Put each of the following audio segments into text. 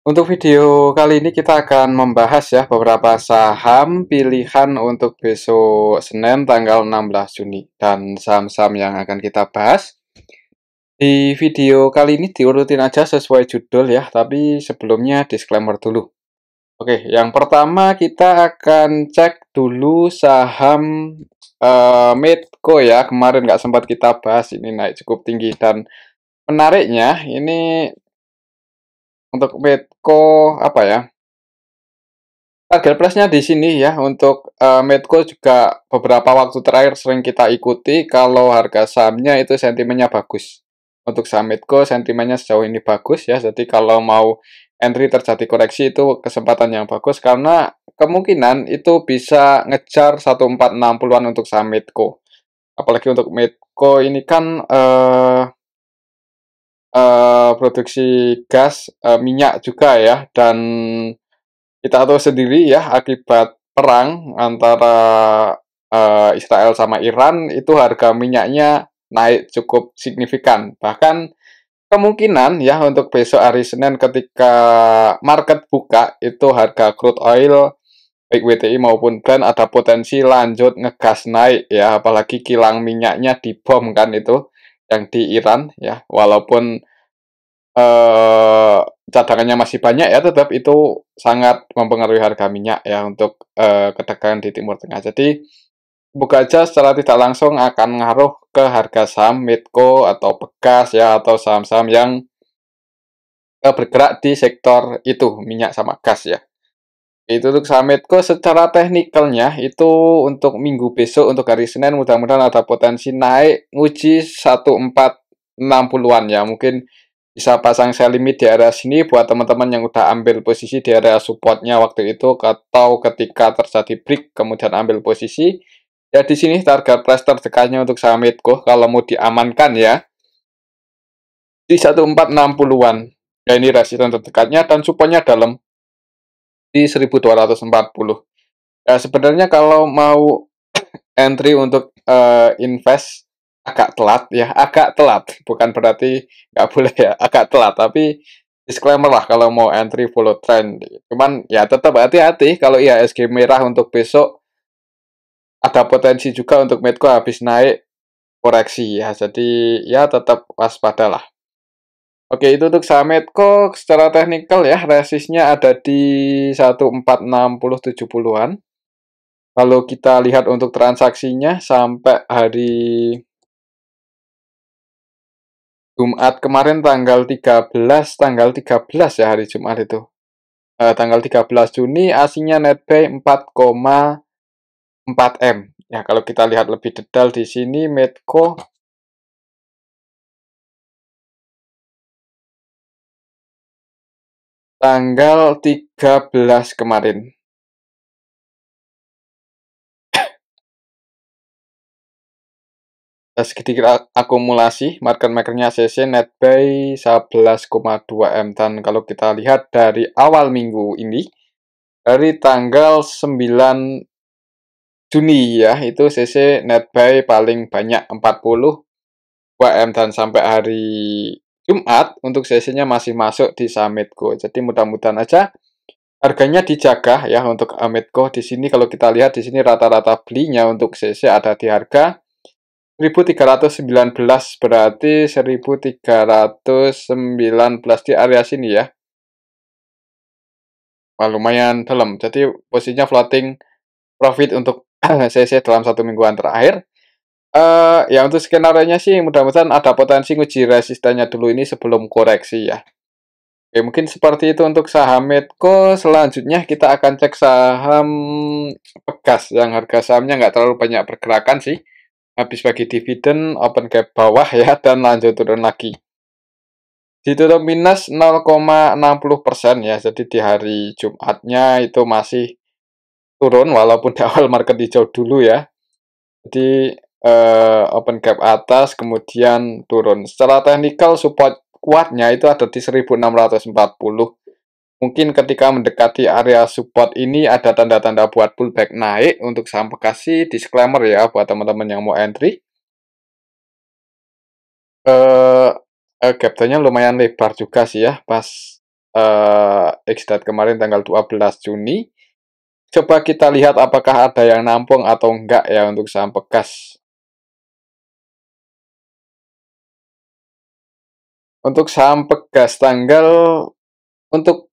Untuk video kali ini kita akan membahas ya beberapa saham pilihan untuk besok Senin tanggal 16 Juni dan saham-saham yang akan kita bahas. Di video kali ini diurutin aja sesuai judul ya, tapi sebelumnya disclaimer dulu. Oke, yang pertama kita akan cek dulu saham Medco ya. Kemarin nggak sempat kita bahas, ini naik cukup tinggi dan menariknya ini untuk Medco apa ya? Target price-nya di sini ya untuk Medco juga beberapa waktu terakhir sering kita ikuti kalau harga sahamnya itu sentimennya bagus. Untuk saham Medco sentimennya sejauh ini bagus ya. Jadi kalau mau entry terjadi koreksi itu kesempatan yang bagus karena kemungkinan itu bisa ngejar 1460-an untuk saham Medco. Apalagi untuk Medco ini kan produksi gas minyak juga ya, dan kita tahu sendiri ya akibat perang antara Israel sama Iran itu harga minyaknya naik cukup signifikan. Bahkan kemungkinan ya untuk besok hari Senin ketika market buka itu harga crude oil baik WTI maupun Brent ada potensi lanjut ngegas naik ya, apalagi kilang minyaknya dibom kan itu yang di Iran ya, walaupun cadangannya masih banyak ya, tetap itu sangat mempengaruhi harga minyak ya untuk ketegangan di Timur Tengah. Jadi buka aja secara tidak langsung akan ngaruh ke harga saham Medco atau Pegas ya, atau saham-saham yang bergerak di sektor itu minyak sama gas ya. Itu untuk saham Medco secara teknikalnya itu untuk minggu besok untuk hari Senin mudah-mudahan ada potensi naik nguji 1460-an ya. Mungkin bisa pasang sell limit di area sini buat teman-teman yang udah ambil posisi di area supportnya waktu itu, atau ketika terjadi break kemudian ambil posisi. Ya di sini target price terdekatnya untuk saham Medco kalau mau diamankan ya di 1460-an. Ya ini resisten terdekatnya dan supportnya dalam di 1240. Ya sebenarnya kalau mau entry untuk invest agak telat ya, agak telat. Bukan berarti nggak boleh ya, agak telat. Tapi disclaimer lah kalau mau entry follow trend. Cuman ya tetap hati-hati kalau IHSG merah untuk besok ada potensi juga untuk Medco habis naik koreksi ya. Jadi ya tetap waspada lah. Oke, itu untuk saham Medco secara teknikal ya, resistnya ada di 1460-70-an. Kalau kita lihat untuk transaksinya sampai hari Jumat kemarin tanggal 13 ya, hari Jumat itu. Tanggal 13 Juni aslinya netbuy 4,4 M. Ya, kalau kita lihat lebih detail di sini Medco tanggal 13 kemarin. Sedikit akumulasi, market makernya CC netbuy 11,2 M. Dan kalau kita lihat dari awal minggu ini, dari tanggal 9 Juni ya, itu CC netbuy paling banyak 42 M, dan sampai hari Jumat untuk CC-nya masih masuk di saham Medco. Jadi mudah-mudahan aja harganya dijaga ya untuk Medco di sini. Kalau kita lihat di sini rata-rata belinya untuk CC ada di harga 1319, berarti 1319 di area sini ya. Wah, lumayan dalam. Jadi posisinya floating profit untuk CC dalam satu mingguan terakhir. Ya untuk skenario-nya sih mudah-mudahan ada potensi nguji resistennya dulu ini sebelum koreksi ya. Oke, mungkin seperti itu untuk saham Medco. Selanjutnya kita akan cek saham Pegas yang harga sahamnya nggak terlalu banyak pergerakan sih. Habis bagi dividen, open gap bawah ya, dan lanjut turun lagi. Ditutup minus 0,60% ya, jadi di hari Jumatnya itu masih turun walaupun di awal market hijau dulu ya. Jadi open gap atas kemudian turun. Secara teknikal support kuatnya itu ada di 1640. Mungkin ketika mendekati area support ini ada tanda-tanda buat pullback naik untuk saham Bekasi. Disclaimer ya buat teman-teman yang mau entry. Gap down-nya lumayan lebar juga sih ya, pas ex-date kemarin tanggal 12 Juni. Coba kita lihat apakah ada yang nampung atau enggak ya untuk saham Pegas. Untuk saham Pegas untuk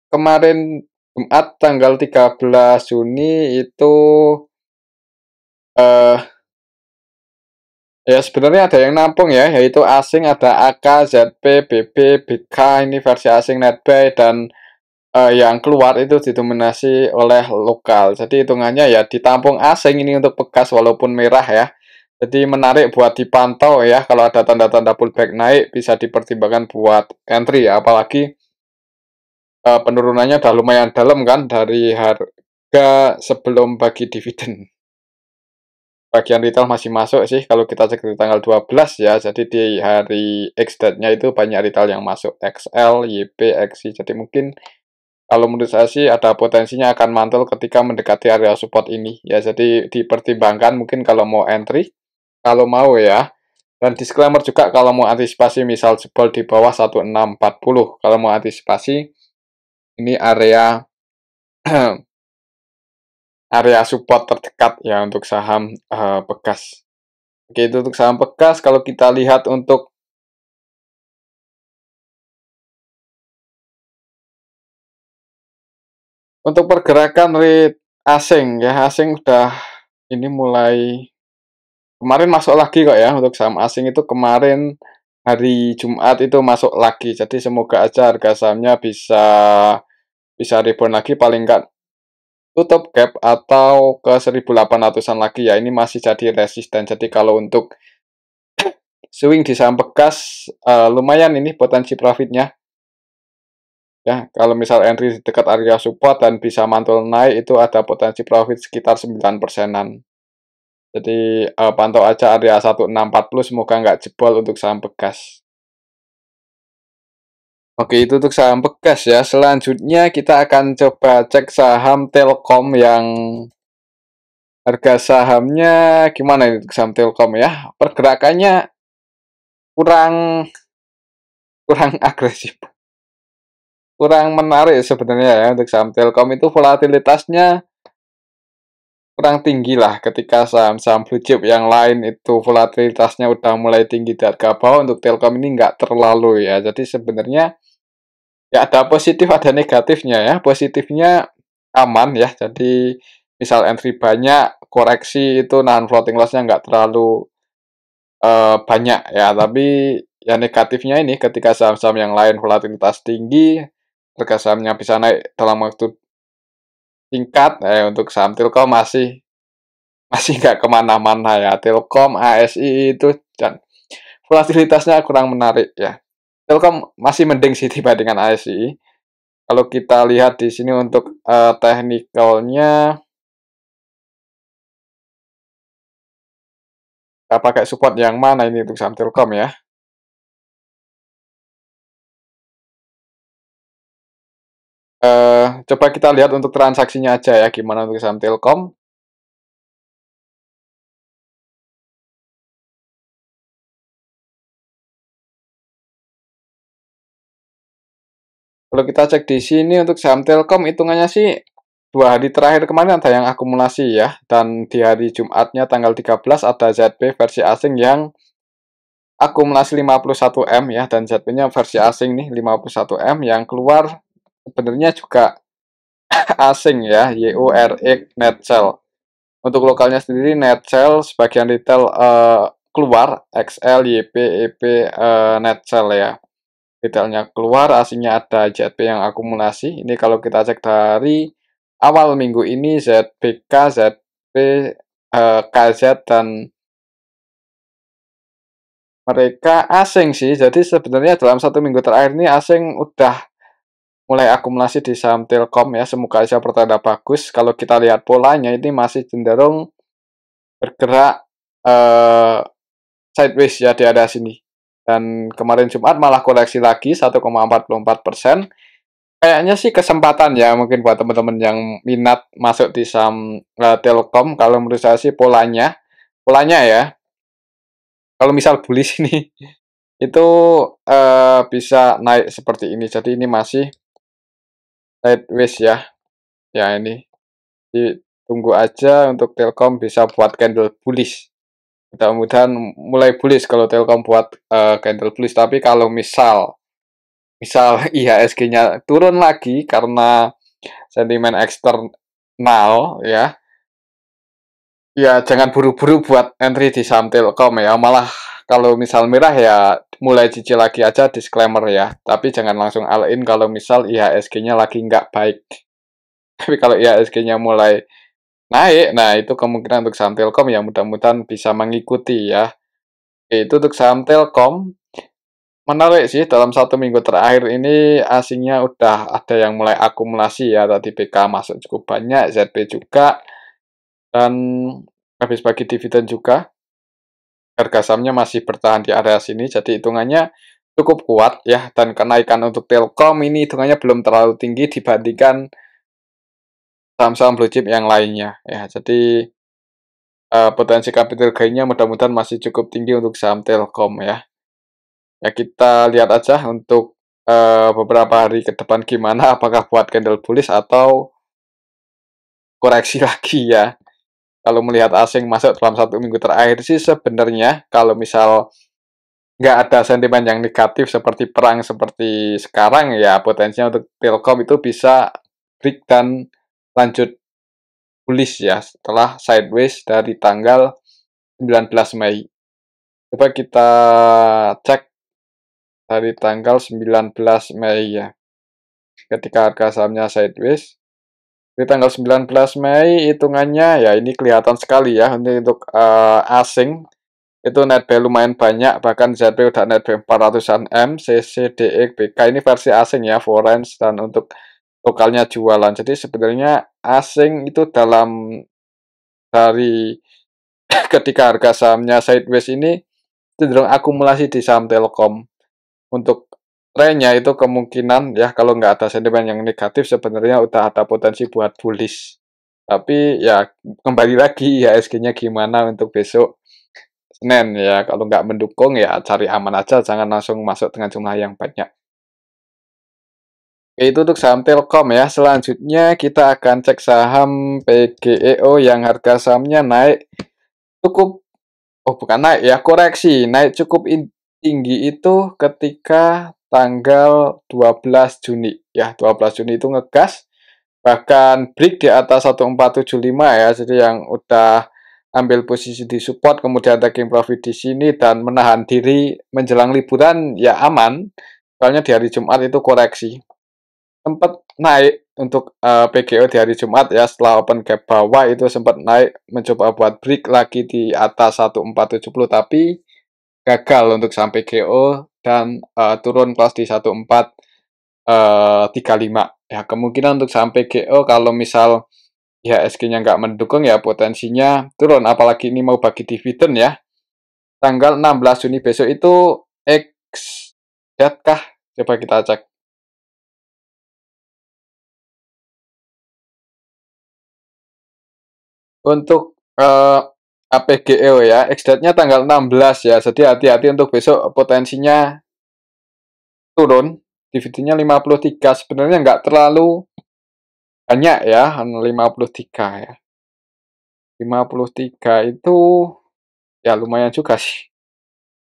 kemarin Jumat tanggal 13 Juni itu eh ya sebenarnya ada yang nampung ya, yaitu asing ada AK, ZP, BB, BK, ini versi asing Netbuy, dan yang keluar itu didominasi oleh lokal. Jadi hitungannya ya ditampung asing ini untuk Pegas walaupun merah ya. Jadi menarik buat dipantau ya, kalau ada tanda-tanda pullback naik bisa dipertimbangkan buat entry ya, apalagi penurunannya udah lumayan dalam kan dari harga sebelum bagi dividen. Bagian retail masih masuk sih kalau kita cek di tanggal 12 ya. Jadi di hari X date-nya itu banyak retail yang masuk, XL, YP, XI. Jadi mungkin kalau menurut saya sih ada potensinya akan mantul ketika mendekati area support ini ya. Jadi dipertimbangkan mungkin kalau mau entry, kalau mau ya. Dan disclaimer juga kalau mau antisipasi misal jebol di bawah 1640. Kalau mau antisipasi ini area area support terdekat ya untuk saham Pegas. Oke, itu untuk saham Pegas. Kalau kita lihat untuk pergerakan rate asing ya, asing udah ini mulai kemarin masuk lagi kok ya. Untuk saham asing itu kemarin hari Jumat itu masuk lagi. Jadi semoga aja harga sahamnya bisa rebound lagi, paling enggak tutup gap atau ke 1800-an lagi ya. Ini masih jadi resisten. Jadi kalau untuk swing di saham Pegas lumayan ini potensi profitnya. Ya, kalau misal entry dekat area support dan bisa mantul naik itu ada potensi profit sekitar 9%-an. Jadi pantau aja area 1640, semoga nggak jebol untuk saham Pegas. Oke, itu untuk saham Pegas ya. Selanjutnya kita akan coba cek saham Telkom yang harga sahamnya gimana ini untuk saham Telkom ya. Pergerakannya kurang kurang agresif. Kurang menarik sebenarnya ya untuk saham Telkom itu volatilitasnya kurang tinggi lah ketika saham-saham blue chip yang lain itu volatilitasnya udah mulai tinggi di harga bawah. Untuk Telkom ini nggak terlalu ya. Jadi sebenarnya ya ada positif ada negatifnya ya. Positifnya aman ya. Jadi misal entry banyak, koreksi itu nahan floating loss-nya nggak terlalu banyak ya. Tapi ya negatifnya ini ketika saham-saham yang lain volatilitas tinggi, harga sahamnya bisa naik dalam waktu singkat. Untuk saham Telkom masih nggak kemana-mana ya. Telkom, ASI itu dan volatilitasnya kurang menarik ya. Telkom masih mending sih dibandingkan ASI. Kalau kita lihat di sini untuk technicalnya, kita pakai support yang mana ini untuk saham Telkom ya. Coba kita lihat untuk transaksinya aja ya, gimana untuk saham Telkom. Kalau kita cek di sini untuk saham Telkom, hitungannya sih 2 hari terakhir kemarin ada yang akumulasi ya. Dan di hari Jumatnya tanggal 13 ada ZP versi asing yang akumulasi 51M ya. Dan ZP-nya versi asing nih 51M yang keluar sebenarnya juga asing ya, YURX Net Sell. Untuk lokalnya sendiri Net Sell sebagian retail keluar, XL, YP, EP Net Sell ya. Retailnya keluar, aslinya ada ZP yang akumulasi. Ini kalau kita cek dari awal minggu ini ZBK, ZP, KZ dan mereka asing sih. Jadi sebenarnya dalam 1 minggu terakhir ini asing udah mulai akumulasi di saham Telkom ya. Semoga aja pertanda bagus. Kalau kita lihat polanya ini masih cenderung bergerak sideways ya di area sini. Dan kemarin Jumat malah koreksi lagi 1,44%. Kayaknya sih kesempatan ya mungkin buat teman-teman yang minat masuk di saham Telkom. Kalau menurut saya sih polanya ya. Kalau misal bullish ini itu bisa naik seperti ini. Jadi ini masih sideways ya. Ya ini ditunggu aja untuk Telkom bisa buat candle bullish. Mudah-mudahan mulai bullish kalau Telkom buat candle bullish. Tapi kalau misal IHSG-nya turun lagi karena sentimen eksternal ya, ya jangan buru-buru buat entry di saham Telkom ya. Malah kalau misal merah ya mulai cicil lagi aja, disclaimer ya. Tapi jangan langsung all in kalau misal IHSG-nya lagi nggak baik. Tapi kalau IHSG-nya mulai naik, nah itu kemungkinan untuk saham Telkom ya mudah-mudahan bisa mengikuti ya. Itu untuk saham Telkom. Menarik sih, dalam 1 minggu terakhir ini asingnya udah ada yang mulai akumulasi ya. Tadi BK masuk cukup banyak, ZB juga, dan habis bagi dividen juga. Harga sahamnya masih bertahan di area sini, jadi hitungannya cukup kuat ya. Dan kenaikan untuk Telkom ini hitungannya belum terlalu tinggi dibandingkan saham-saham blue chip yang lainnya ya. Jadi potensi capital gain-nya mudah-mudahan masih cukup tinggi untuk saham Telkom ya. Ya kita lihat aja untuk beberapa hari ke depan gimana, apakah buat candle bullish atau koreksi lagi ya. Kalau melihat asing masuk dalam 1 minggu terakhir sih sebenarnya kalau misal nggak ada sentimen yang negatif seperti perang seperti sekarang ya potensinya untuk Telkom itu bisa break dan lanjut bullish ya setelah sideways dari tanggal 19 Mei. Coba kita cek dari tanggal 19 Mei ya. Ketika harga sahamnya sideways di tanggal 19 Mei hitungannya ya ini kelihatan sekali ya untuk asing itu net value lumayan banyak, bahkan ZB udah net value 400-an M, CC, DE, BK ini versi asing ya, foreign, dan untuk lokalnya jualan. Jadi sebenarnya asing itu dari ketika harga sahamnya sideways ini cenderung akumulasi di saham Telkom. Untuk trennya itu kemungkinan ya kalau nggak ada sentimen yang negatif sebenarnya udah ada potensi buat bullish. Tapi ya kembali lagi ya IHSG-nya gimana untuk besok Senin ya. Kalau nggak mendukung ya cari aman aja, jangan langsung masuk dengan jumlah yang banyak. Itu untuk saham Telkom ya. Selanjutnya kita akan cek saham PGEO yang harga sahamnya naik cukup, oh bukan naik ya, koreksi. Naik cukup tinggi itu ketika tanggal 12 Juni. Ya, 12 Juni itu ngegas. Bahkan break di atas 1475 ya. Jadi yang udah ambil posisi di support, kemudian taking profit di sini dan menahan diri menjelang liburan ya aman. Soalnya di hari Jumat itu koreksi. Sempat naik untuk PGO di hari Jumat ya, setelah open gap bawah itu sempat naik mencoba buat break lagi di atas 1470 tapi gagal untuk sampai PGO dan turun kelas di 1435 ya. Kemungkinan untuk sampai PGO kalau misal IHSG-nya nggak mendukung ya potensinya turun, apalagi ini mau bagi dividen ya. Tanggal 16 Juni besok itu X kah? Coba kita cek. Untuk APGEO ya, X-date-nya tanggal 16 ya. Jadi hati-hati untuk besok potensinya turun. Dividennya 53. Sebenarnya nggak terlalu banyak ya, 53 ya. 53 itu ya lumayan juga sih.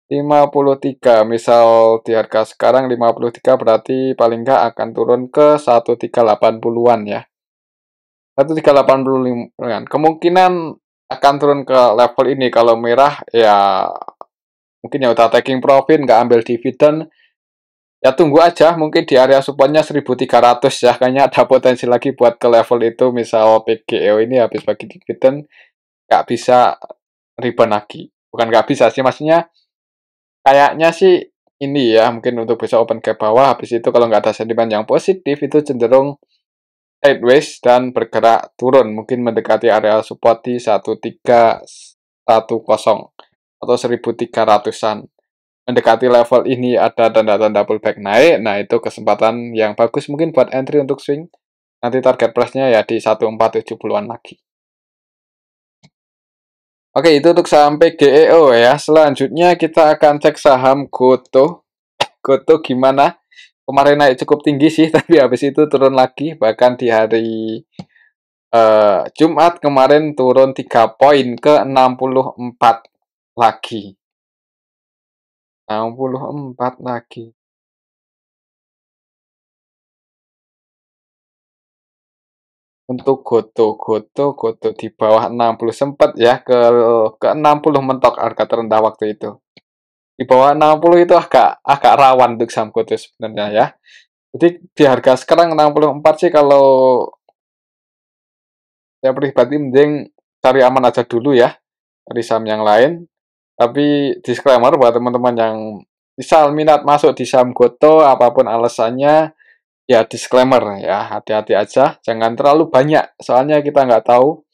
53 misal di harga sekarang 53 berarti paling nggak akan turun ke 1380-an ya. 1380-an. Kemungkinan akan turun ke level ini kalau merah ya mungkin ya udah taking profit nggak ambil dividen ya tunggu aja mungkin di area supportnya 1300 ya, kayaknya ada potensi lagi buat ke level itu. Misal PGEO ini habis bagi dividen nggak bisa rebound lagi, bukan nggak bisa sih, maksudnya kayaknya sih ini ya mungkin untuk bisa open gap bawah, habis itu kalau nggak ada sentimen yang positif itu cenderung sideways dan bergerak turun mungkin mendekati area support di 1310 atau 1300-an. Mendekati level ini ada tanda-tanda pullback naik, nah itu kesempatan yang bagus mungkin buat entry untuk swing. Nanti target price-nya ya di 1470-an lagi. Oke, itu untuk saham PGEO ya. Selanjutnya kita akan cek saham Goto. Goto gimana? Kemarin naik cukup tinggi sih, tapi habis itu turun lagi. Bahkan di hari Jumat kemarin turun 3 poin ke 64 lagi. 64 lagi. Untuk Goto di bawah 60 sempat ya ke 60 mentok harga terendah waktu itu. Di bawah 60 itu agak agak rawan untuk saham Goto sebenarnya ya. Jadi di harga sekarang 64 sih kalau saya pribadi mending cari aman aja dulu ya dari saham yang lain. Tapi disclaimer buat teman-teman yang misal minat masuk di saham Goto apapun alasannya ya disclaimer ya hati-hati aja jangan terlalu banyak soalnya kita nggak tahu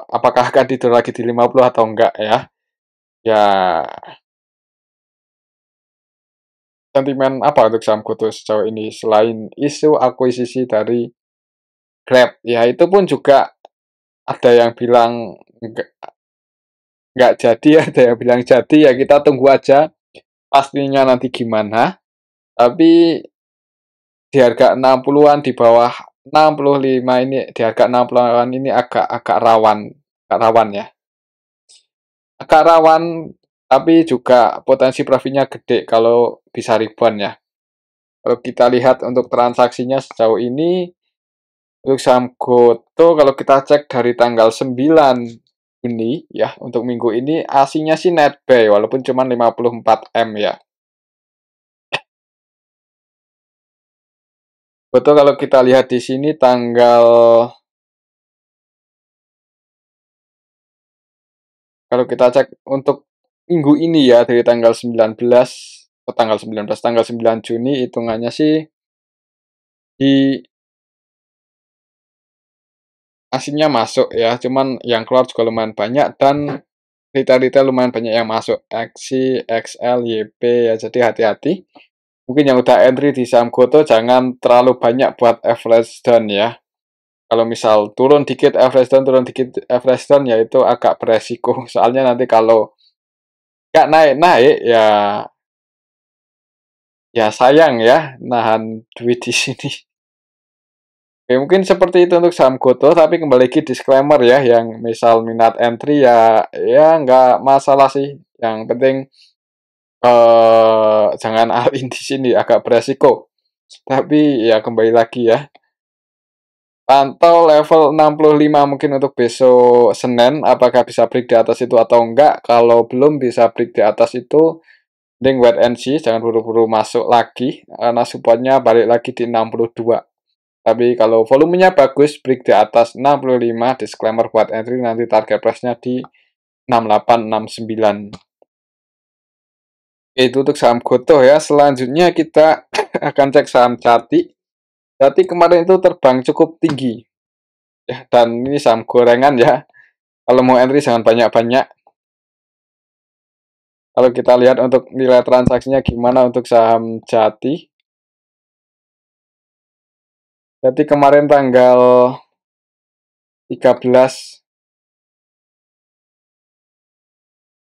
apakah akan tidur lagi di 50 atau enggak ya. Ya, sentimen apa untuk saham Goto sejauh ini selain isu akuisisi dari Grab? Ya, itu pun juga ada yang bilang nggak jadi, ada yang bilang jadi, ya kita tunggu aja pastinya nanti gimana. Tapi di harga 60-an di bawah 65 ini di harga 60-an ini agak rawan ya. Agak rawan tapi juga potensi profitnya gede kalau bisa ribuan ya. Kalau kita lihat untuk transaksinya sejauh ini, untuk saham Goto kalau kita cek dari tanggal 9 Juni ya, untuk minggu ini aslinya sih net buy walaupun cuma 54 M ya. Goto kalau kita lihat di sini kalau kita cek untuk minggu ini ya dari tanggal 19 ke tanggal 9 Juni hitungannya sih di aslinya masuk ya, cuman yang keluar juga lumayan banyak dan retail-retail lumayan banyak yang masuk XC, XL, YP ya, jadi hati-hati. Mungkin yang udah entry di saham Goto jangan terlalu banyak buat average down ya. Kalau misal turun dikit average down, turun dikit average down ya itu agak beresiko. Soalnya nanti kalau nggak naik-naik ya sayang ya nahan duit di sini. Oke, mungkin seperti itu untuk saham Goto, tapi kembali lagi disclaimer ya, yang misal minat entry ya nggak masalah sih. Yang penting jangan all in di sini agak beresiko. Tapi ya kembali lagi ya. Pantau level 65 mungkin untuk besok Senin, apakah bisa break di atas itu atau enggak. Kalau belum bisa break di atas itu, mending wait and see, jangan buru-buru masuk lagi, karena supportnya balik lagi di 62. Tapi kalau volumenya bagus, break di atas 65, disclaimer buat entry, nanti target price-nya di 68, 69. Itu untuk saham Goto ya. Selanjutnya kita akan cek saham Jati. Jati kemarin itu terbang cukup tinggi. Ya, dan ini saham gorengan ya. Kalau mau entry jangan banyak-banyak. Kalau kita lihat untuk nilai transaksinya gimana untuk saham Jati. Jadi kemarin tanggal 13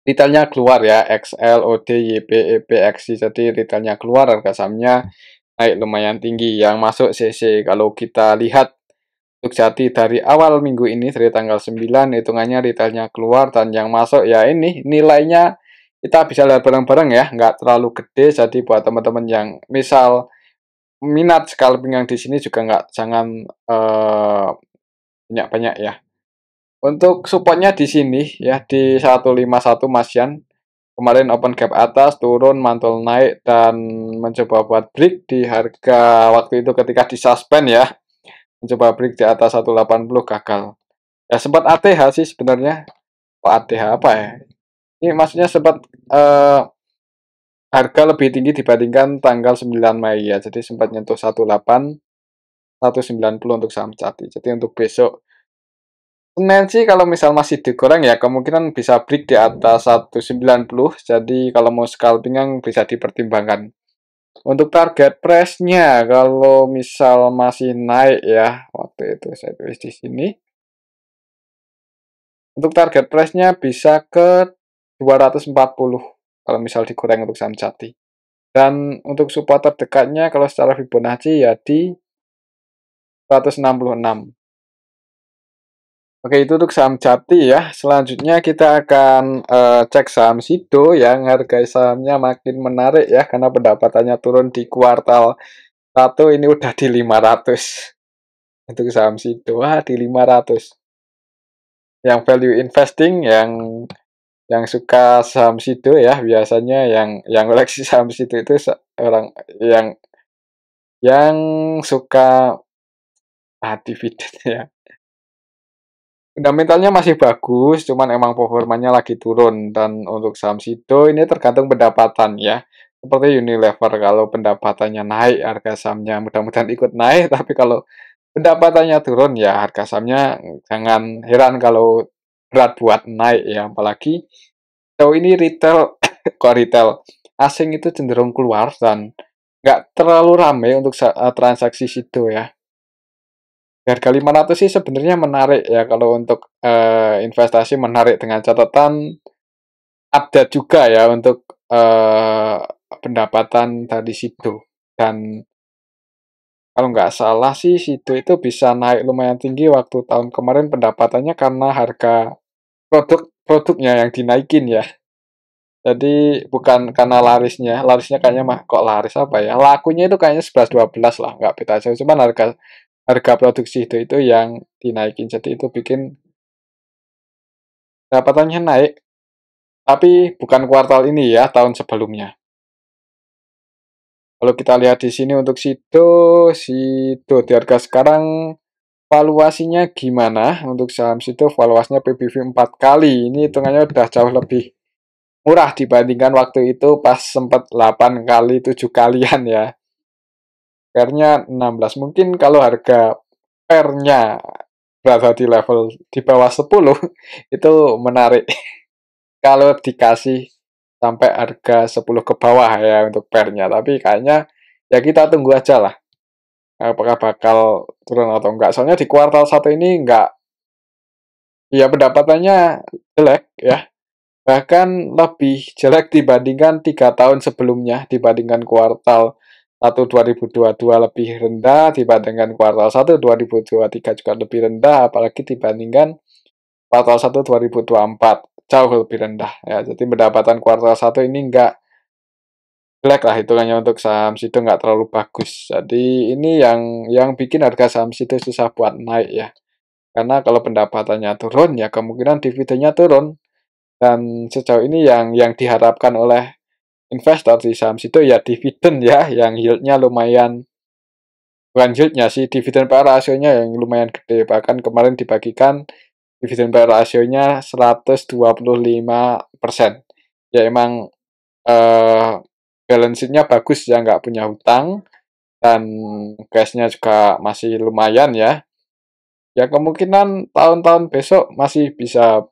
retailnya keluar ya, XL, OD, YP, EP, XC. Jadi retailnya keluar, harga sahamnya naik lumayan tinggi. Yang masuk CC. Kalau kita lihat untuk Jati dari awal minggu ini, dari tanggal 9, hitungannya retailnya keluar. Dan yang masuk ya ini, nilainya kita bisa lihat bareng-bareng ya, nggak terlalu gede. Jadi buat teman-teman yang misal minat scalping yang di sini juga nggak, jangan banyak-banyak ya. Untuk supportnya di sini ya di 151 Masian. Kemarin open gap atas, turun, mantul naik dan mencoba buat break di harga waktu itu ketika disuspend ya. Mencoba break di atas 180 gagal. Ya sempat ATH sih sebenarnya. Kok ATH apa ya? Ini maksudnya sempat harga lebih tinggi dibandingkan tanggal 9 Mei ya. Jadi sempat nyentuh 18 190 untuk saham Jati. Jadi untuk besok Senin sih kalau misal masih digoreng ya kemungkinan bisa break di atas 190. Jadi kalau mau scalping yang bisa dipertimbangkan. Untuk target price-nya kalau misal masih naik ya waktu itu saya tulis di sini. Untuk target price-nya bisa ke 240 kalau misal digoreng untuk saham Jati. Dan untuk support terdekatnya kalau secara Fibonacci ya di 166. Oke, itu untuk saham Jati ya. Selanjutnya kita akan cek saham Sido yang harga sahamnya makin menarik ya karena pendapatannya turun di kuartal 1 ini udah di 500. Untuk saham Sido, wah di 500. Yang value investing yang suka saham Sido ya biasanya yang koleksi saham Sido itu orang yang suka dividen ya. Fundamentalnya masih bagus, cuman emang performanya lagi turun. Dan untuk saham Sido ini tergantung pendapatan ya. Seperti Unilever, kalau pendapatannya naik, harga sahamnya mudah-mudahan ikut naik. Tapi kalau pendapatannya turun, ya harga sahamnya jangan heran kalau berat buat naik ya. Apalagi so ini retail, kok retail asing itu cenderung keluar dan nggak terlalu ramai untuk transaksi Sido ya. Harga 500 sih sebenarnya menarik ya kalau untuk investasi, menarik dengan catatan ada juga ya untuk pendapatan dari Sido. Dan kalau nggak salah sih Sido itu bisa naik lumayan tinggi waktu tahun kemarin pendapatannya karena harga produknya yang dinaikin ya. Jadi bukan karena larisnya kayaknya mah kok laris apa ya? Lakunya itu kayaknya 11-12 lah, nggak beda jauh. Cuman harga harga produksi itu yang dinaikin. Jadi itu bikin pendapatannya naik, tapi bukan kuartal ini ya, tahun sebelumnya. Kalau kita lihat di sini untuk Sido di harga sekarang valuasinya gimana? Untuk saham Sido valuasinya PBV 4 kali. Ini hitungannya udah jauh lebih murah dibandingkan waktu itu pas sempat 8 kali, 7 kalian ya. Pairnya 16. Mungkin kalau harga pairnya berada di level di bawah 10 itu menarik. Kalau dikasih sampai harga 10 ke bawah ya untuk pairnya, tapi kayaknya ya kita tunggu aja lah apakah bakal turun atau enggak. Soalnya di kuartal 1 ini enggak, ya pendapatannya jelek ya, bahkan lebih jelek dibandingkan 3 tahun sebelumnya. Dibandingkan kuartal 1 2022 lebih rendah, dibandingkan kuartal 1 2023 juga lebih rendah, apalagi dibandingkan kuartal 1 2024 jauh lebih rendah ya. Jadi pendapatan kuartal 1 ini enggak jelek lah hitungannya, untuk saham Sido nggak terlalu bagus. Jadi ini yang bikin harga saham Sido susah buat naik ya. Karena kalau pendapatannya turun ya kemungkinan dividennya turun. Dan sejauh ini yang diharapkan oleh investor di saham Sido ya dividen ya, yang yieldnya lumayan, bukan yieldnya sih, dividen PR rasionya yang lumayan gede. Bahkan kemarin dibagikan dividen PR rasionya 125%. Ya emang balance sheet-nya bagus ya, nggak punya hutang, dan cash-nya juga masih lumayan ya. Ya kemungkinan tahun-tahun besok masih bisa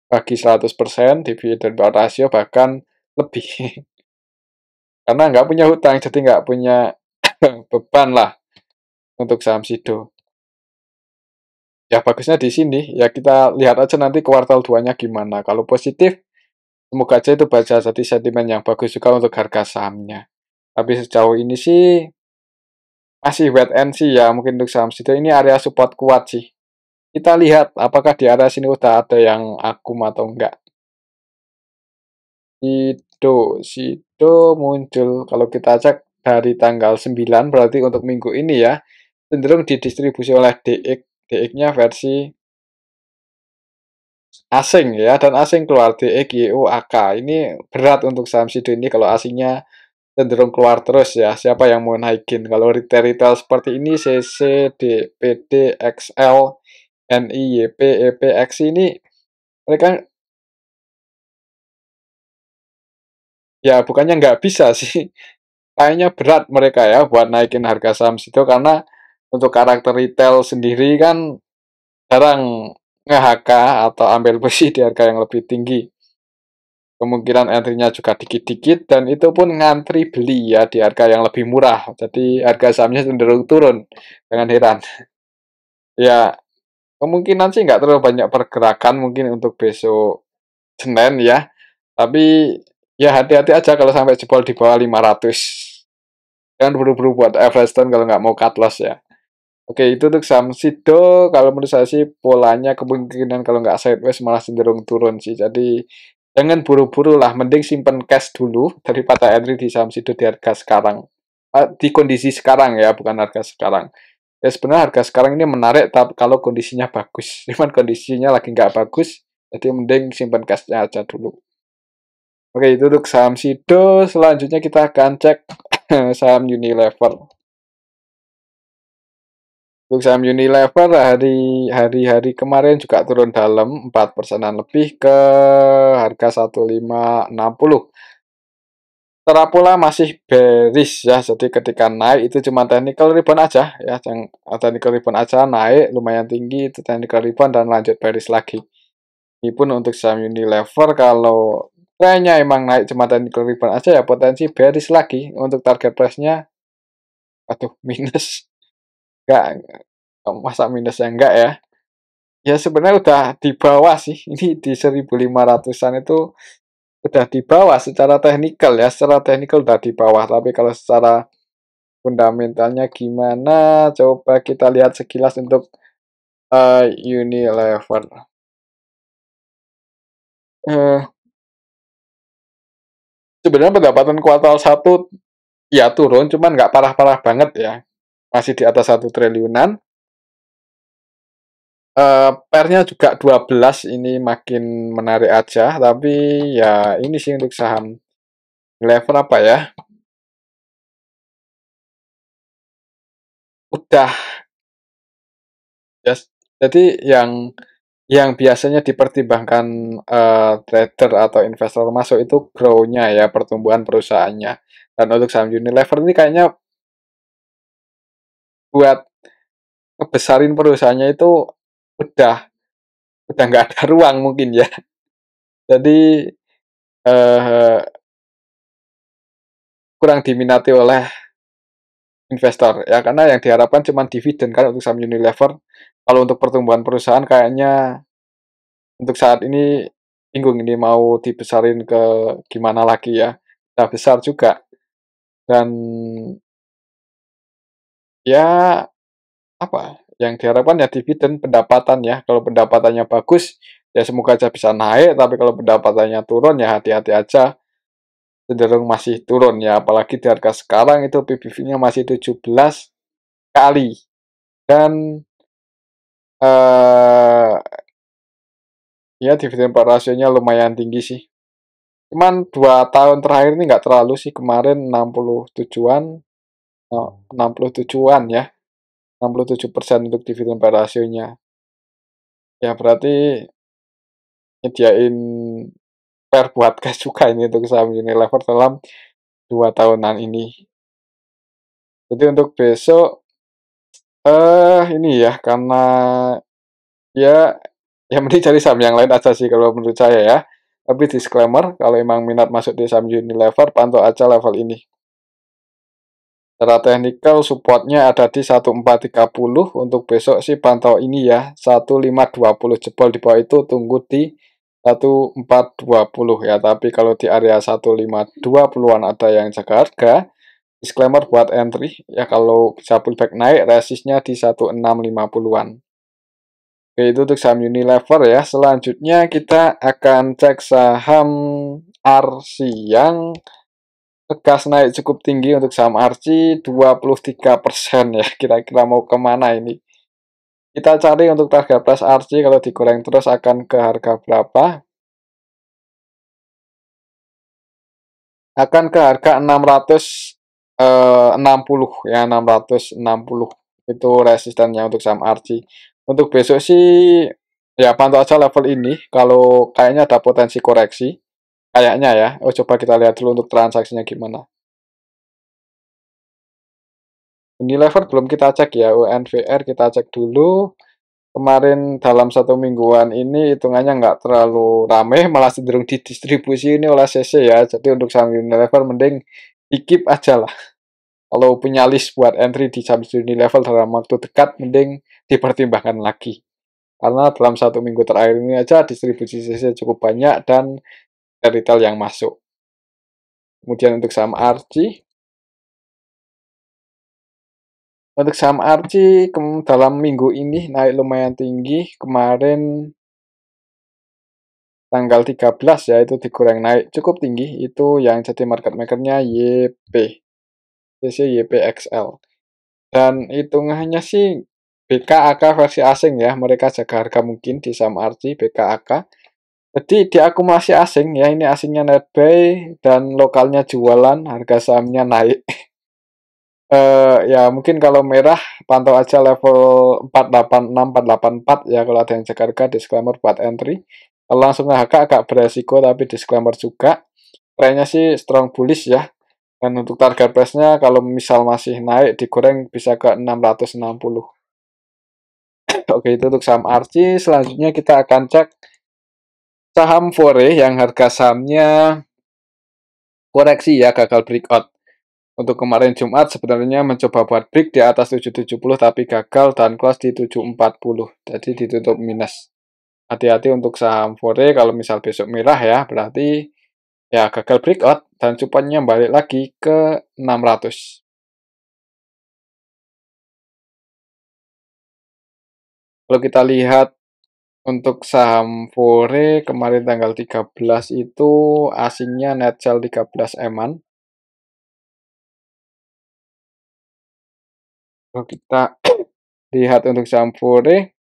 bagi 100% dividen per rasio, bahkan lebih. Karena nggak punya hutang, jadi nggak punya beban lah untuk saham Sido. Ya bagusnya di sini, ya kita lihat aja nanti kuartal 2-nya gimana. Kalau positif, semoga aja itu baca jadi sentimen yang bagus juga untuk harga sahamnya. Tapi sejauh ini sih masih wait and see ya, mungkin untuk saham Sido ini area support kuat sih. Kita lihat apakah di area sini udah ada yang akum atau enggak. Sido muncul kalau kita cek dari tanggal 9, berarti untuk minggu ini ya, cenderung didistribusi oleh DX. DX-nya versi asing ya, dan asing keluar DX YUAK. Ini berat untuk saham Sido ini kalau asingnya cenderung keluar terus ya. Siapa yang mau naikin? Kalau retail-retail seperti ini CC, DPD, XL, NI, YP, EP, XI ini mereka ya bukannya nggak bisa sih. Kayaknya berat mereka ya buat naikin harga saham Sido karena untuk karakter retail sendiri kan jarang nge-HK atau ambil posisi di harga yang lebih tinggi. Kemungkinan entry-nya juga dikit-dikit dan itu pun ngantri beli ya di harga yang lebih murah. Jadi harga sahamnya cenderung turun. Jangan heran. Ya, Kemungkinan sih nggak terlalu banyak pergerakan mungkin untuk besok Senin ya. Tapi ya hati-hati aja kalau sampai jebol di bawah 500. Jangan buru-buru buat average down kalau nggak mau cut loss ya. Oke, itu untuk saham Sido. Kalau menurut saya sih polanya kemungkinan kalau nggak sideways malah cenderung turun sih. Jadi jangan buru-buru lah, mending simpen cash dulu daripada entry di saham Sido di harga sekarang. Di kondisi sekarang ya, bukan harga sekarang. Ya sebenarnya harga sekarang ini menarik tapi kalau kondisinya bagus. Cuman kondisinya lagi nggak bagus, jadi mending simpen cashnya aja dulu. Oke, itu untuk saham Sido. Selanjutnya kita akan cek saham Unilever. Untuk saham Unilever hari-hari kemarin juga turun dalam 4%-an lebih ke harga 1560. Terapula masih bearish ya, jadi ketika naik itu cuma technical rebound aja ya, yang technical rebound aja naik lumayan tinggi itu technical rebound dan lanjut bearish lagi. Ini pun untuk saham Unilever kalau trennya emang naik cuma technical rebound aja ya potensi bearish lagi untuk target price-nya. Aduh, minus. Enggak, masa minusnya enggak ya? Ya sebenarnya udah di bawah sih. Ini di 1500-an itu udah di bawah secara teknikal ya. Secara teknikal udah di bawah, tapi kalau secara fundamentalnya gimana? Coba kita lihat sekilas untuk Unilever. Eh, Sebenarnya pendapatan kuartal satu ya turun, cuman nggak parah-parah banget ya. Masih di atas 1 triliunan. Pernya juga 12 ini makin menarik aja, tapi ya ini sih untuk saham Unilever apa ya? Udah ya. Jadi yang biasanya dipertimbangkan trader atau investor masuk itu grow-nya ya, pertumbuhan perusahaannya. Dan untuk saham Unilever ini kayaknya buat ngebesarin perusahaannya itu udah udah nggak ada ruang mungkin ya. Jadi eh, kurang diminati oleh investor ya karena yang diharapkan cuma dividen kan untuk saham Unilever. Kalau untuk pertumbuhan perusahaan kayaknya untuk saat ini bingung ini mau dibesarin ke gimana lagi ya. Udah besar juga dan ya apa yang diharapkan ya dividen pendapatan ya. Kalau pendapatannya bagus ya semoga aja bisa naik, tapi kalau pendapatannya turun ya hati-hati aja. Cenderung masih turun ya, apalagi di harga sekarang itu PBV-nya masih 17 kali dan ya dividen per rasionya lumayan tinggi sih. Cuman 2 tahun terakhir ini nggak terlalu sih, kemarin 67-an, 67-an ya, 67% untuk dividen per rasionya. Ya berarti nyediain fair buat cash juga ini untuk saham Unilever dalam 2 tahunan ini. Jadi untuk besok ini ya karena ya yang mending cari saham yang lain aja sih kalau menurut saya ya. Tapi disclaimer, kalau emang minat masuk di saham Unilever, pantau aja level ini. Secara teknikal supportnya ada di 1430, untuk besok sih pantau ini ya, 1520 jebol di bawah itu tunggu di 1420 ya. Tapi kalau di area 1520-an ada yang jaga harga, disclaimer buat entry ya kalau bisa pullback naik resistnya di 1650-an. Oke, itu untuk saham Unilever ya. Selanjutnya kita akan cek saham ARSI yang tegas naik cukup tinggi untuk saham ARSI 23% ya. Kira-kira mau kemana ini? Kita cari untuk target price ARSI kalau digoreng terus akan ke harga berapa? Akan ke harga 660 ya, 660 itu resistennya untuk saham ARSI. Untuk besok sih ya pantau aja level ini, kalau kayaknya ada potensi koreksi. Kayaknya ya. Oh, coba kita lihat dulu untuk transaksinya gimana. Unilever belum kita cek ya, UNVR kita cek dulu. Kemarin dalam 1 mingguan ini hitungannya nggak terlalu rame, malah cenderung didistribusi ini oleh CC ya. Jadi untuk saham Unilever mending di-keep aja lah. Kalau punya list buat entry di saham Unilever dalam waktu dekat, mending dipertimbangkan lagi. Karena dalam 1 minggu terakhir ini aja distribusi CC cukup banyak dan retail yang masuk. Kemudian untuk saham Archie, dalam minggu ini naik lumayan tinggi. Kemarin tanggal 13 ya, itu digoreng naik cukup tinggi. Itu yang jadi market maker-nya YP, CC YPXL. Dan hitungannya sih BKAK versi asing ya, mereka jaga harga mungkin di saham Archie BKAK. Jadi diakumulasi asing ya, ini asingnya net buy dan lokalnya jualan, harga sahamnya naik. Ya mungkin kalau merah pantau aja level 486, 484 ya, kalau ada yang jaga harga disclaimer buat entry. Kalau langsung HK agak beresiko tapi disclaimer juga. Trennya sih strong bullish ya. Dan untuk target price-nya kalau misal masih naik digoreng bisa ke 660. Oke, itu untuk saham Archie. Selanjutnya kita akan cek saham Fore yang harga sahamnya koreksi ya, gagal breakout. Untuk kemarin Jumat sebenarnya mencoba buat break di atas 770 tapi gagal dan close di 740. Jadi ditutup minus. Hati-hati untuk saham Fore, kalau misal besok merah ya, berarti ya gagal breakout dan cupanya balik lagi ke 600. Kalau kita lihat untuk saham Fore kemarin tanggal 13 itu asingnya net sell 13 eman. Kalau kita lihat untuk saham Fore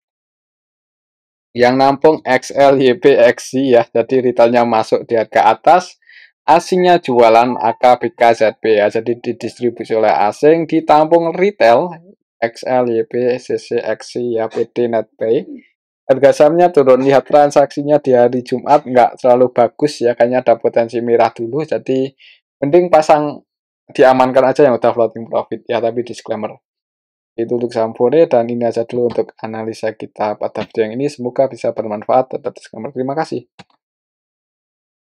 yang nampung XL, YP, XC ya, jadi retailnya masuk di harga atas, asingnya jualan AK, BK, ZB ya, jadi didistribusi oleh asing, ditampung retail XL, YP, CC, XC ya, PD, NetPay. Harga sahamnya turun, lihat transaksinya di hari Jumat nggak terlalu bagus ya, kayaknya ada potensi merah dulu, jadi mending pasang, diamankan aja yang udah floating profit ya, tapi disclaimer. Itu untuk saham Fore, dan ini aja dulu untuk analisa kita pada video yang ini. Semoga bisa bermanfaat. Tetap disclaimer. Terima kasih.